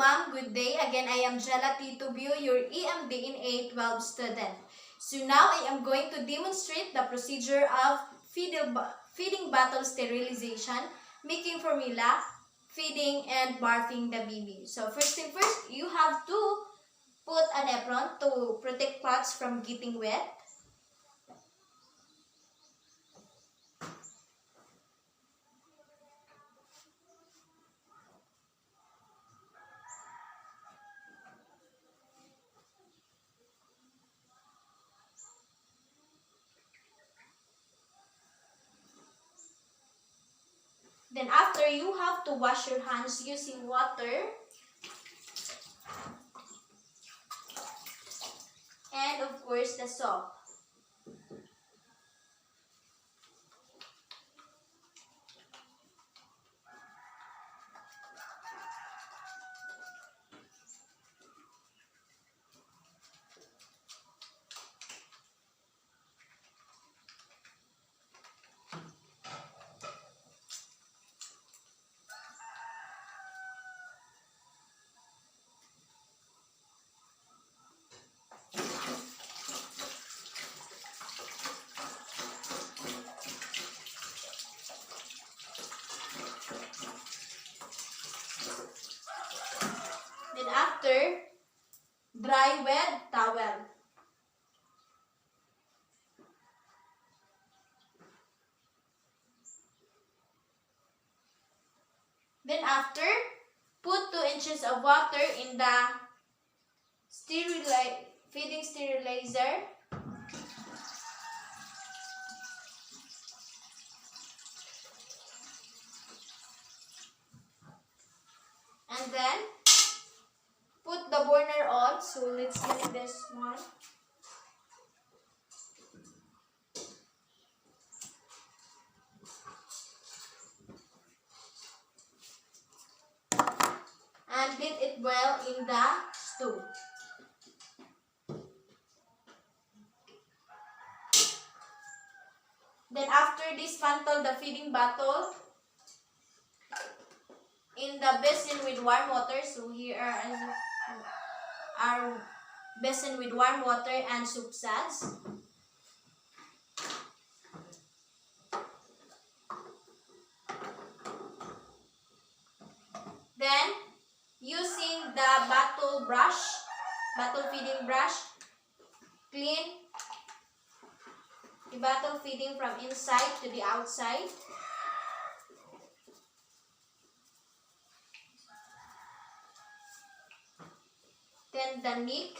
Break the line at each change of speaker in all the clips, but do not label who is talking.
ma'am. Good day. Again, I am Jela T, Tubio, your EMD in A12 student. So now I am going to demonstrate the procedure of feeding bottle sterilization, making formula, feeding, and barfing the baby. So first thing first, you have to put an apron to protect clots from getting wet. Then after, you have to wash your hands using water and of course the soap. Then after, dry wet towel. Then after, put 2 inches of water in the feeding sterilizer. And then, put the burner on. So let's get this one. And let it boil in the stove. Then after, dismantle the feeding bottle in the basin with warm water. So here are our basin with warm water and soup suds. Then, using the bottle feeding brush, clean the bottle feeding from inside to the outside. Then the neck.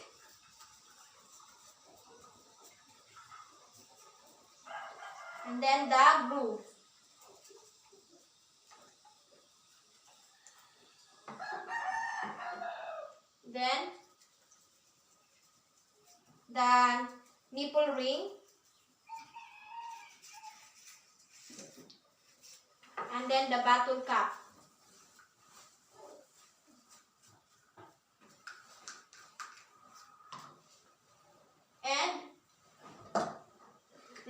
And then the groove. Then the nipple ring. And then the bottle cap. And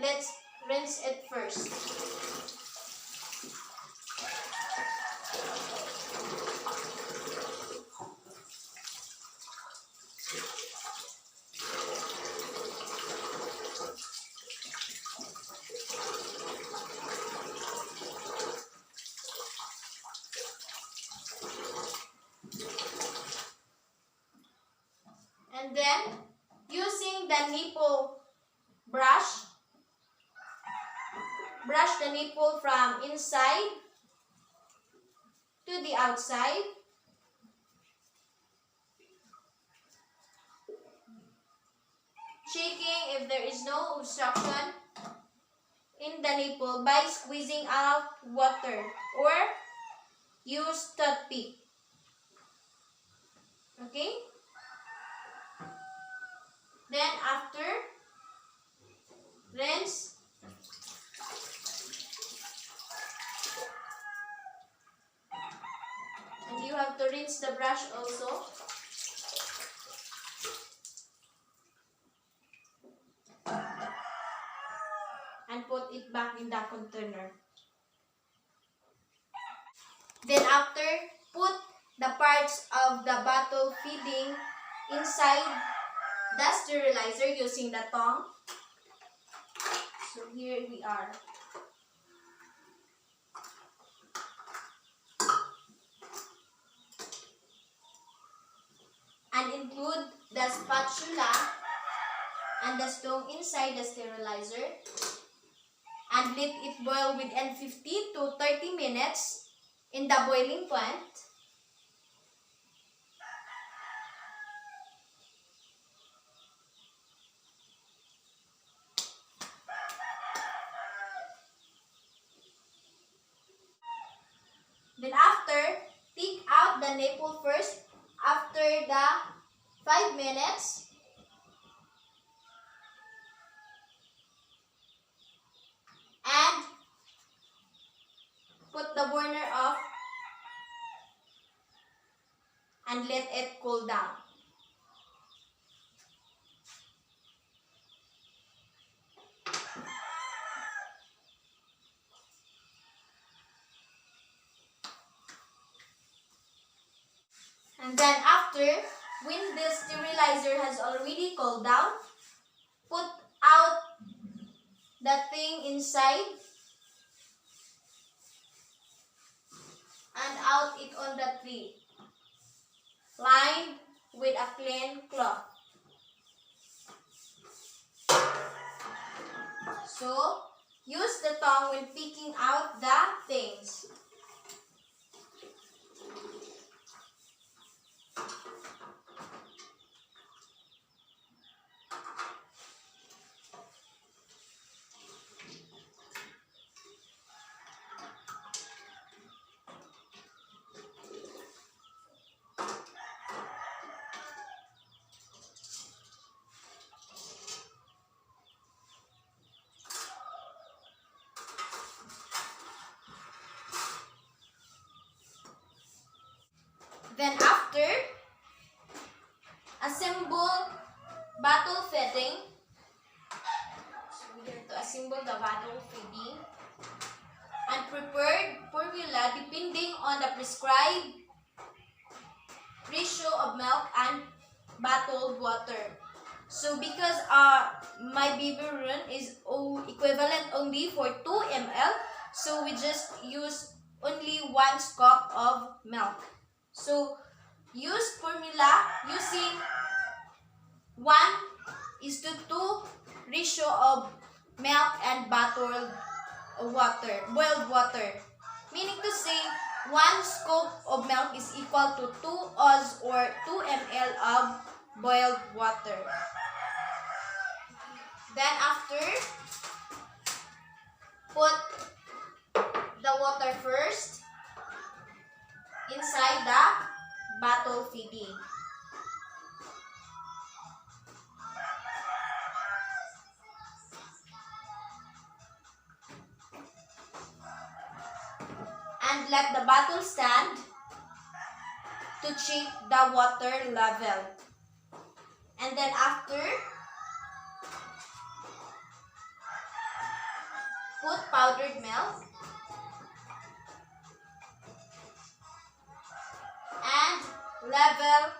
let's rinse it first. And then, using the nipple brush the nipple from inside to the outside. Checking if there is no obstruction in the nipple by squeezing out water or use toothpick. Okay? Then after, rinse. And you have to rinse the brush also. And put it back in the container. Then after, put the parts of the bottle feeding inside the sterilizer using the tongue. So here we are. And include the spatula and the stone inside the sterilizer. And let it boil within 15 to 30 minutes in the boiling point. Then after, take out the nipple first after the 5 minutes. And put the burner off and let it cool down. And then after, when the sterilizer has already cooled down, put out the thing inside and out it on the tray, lined with a clean cloth. So, use the tongue when picking out the things. Then after, assemble bottle feeding. So we have to assemble the bottle feeding and prepared formula depending on the prescribed ratio of milk and bottled water. So because my baby run is equivalent only for 2 ml, so we just use only 1 scoop of milk. So, use formula using 1:2 ratio of milk and bottled water, boiled water. Meaning to say, 1 scoop of milk is equal to 2 oz or 2 ml of boiled water. Then after, put the water first inside the bottle feeding. And let the bottle stand to check the water level. And then after, put powdered milk and level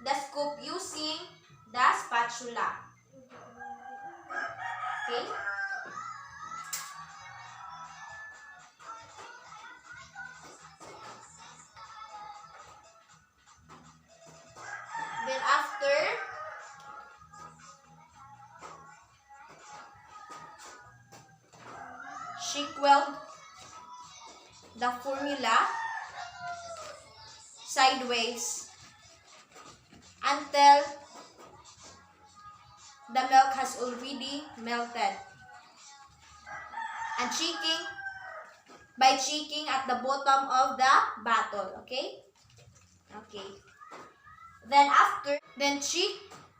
the scoop using the spatula. Okay? Then after, shake well the formula sideways until the milk has already melted. And by checking at the bottom of the bottle, okay? Okay. Then check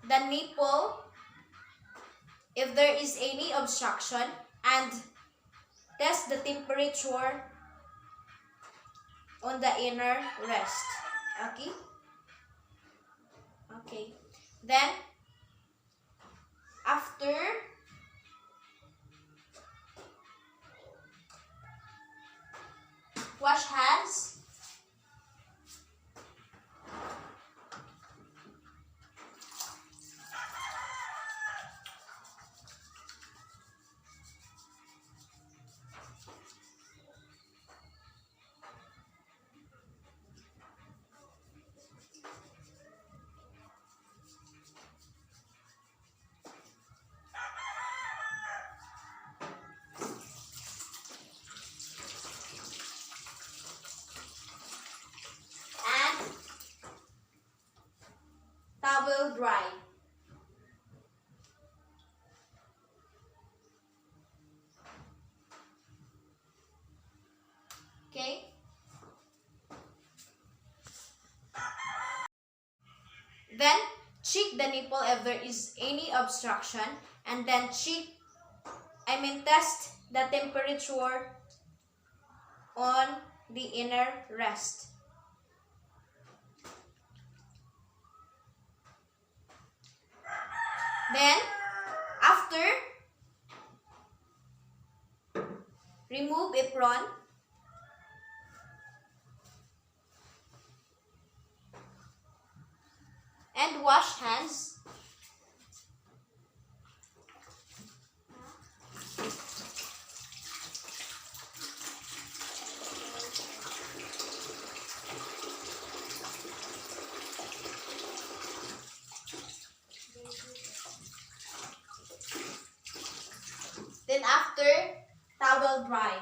the nipple if there is any obstruction and test the temperature on the inner rest. Okay? Okay. Then, after, wash hands dry. Okay? Then, check the nipple if there is any obstruction, and then test the temperature on the inner rest. Then, after, remove apron. And wash hands. Then after, towel dry.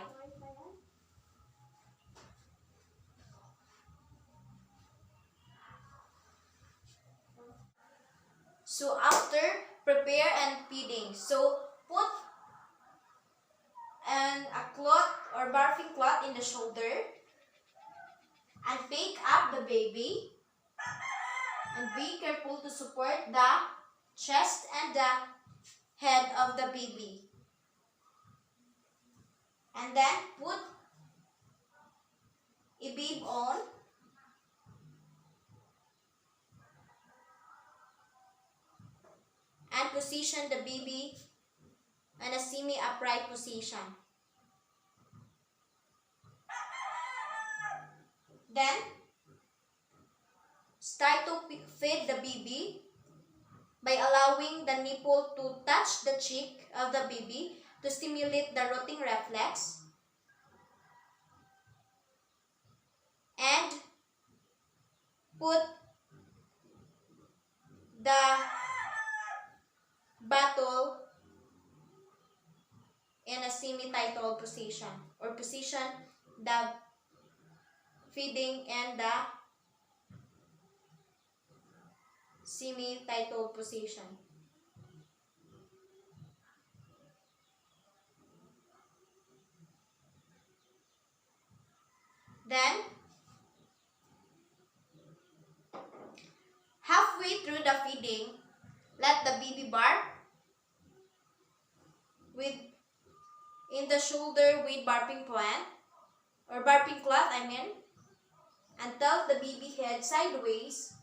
So after, prepare and feeding. So put a cloth or barfing cloth in the shoulder and pick up the baby, and be careful to support the chest and the head of the baby. And then put a bib on. And position the baby in a semi-upright position. Then, start to feed the baby by allowing the nipple to touch the cheek of the baby to stimulate the rotting reflex. And put the bottle in a semi-title position, or position the feeding in the semi-title position. Then, halfway through the feeding, let the baby bark in the shoulder with burping cloth, and tilt the baby head sideways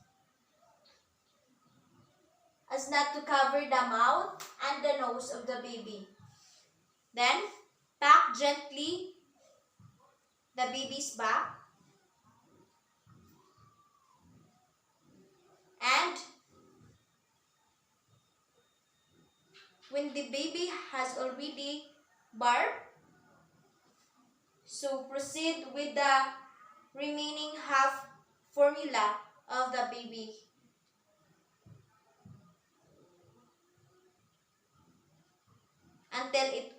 as not to cover the mouth and the nose of the baby. Then, pack gently the baby's back and when the baby has already barked, so proceed with the remaining half formula of the baby. Until it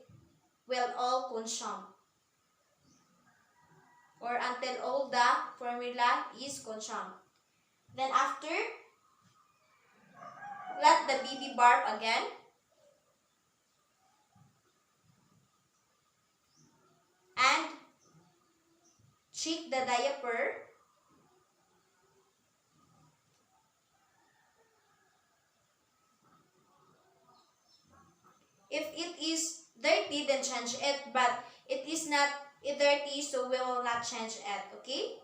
will all consume, or until all the formula is consumed. Then after, let the baby bark again. And check the diaper. If it is dirty, then change it. But it is not dirty, so we will not change it. Okay?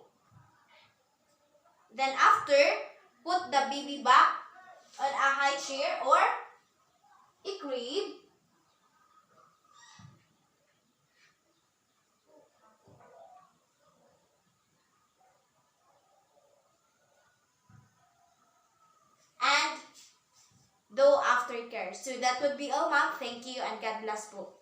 Then after, put the baby back on a high chair or a crib. And do aftercare. So that would be all, ma'am. Thank you and God bless po.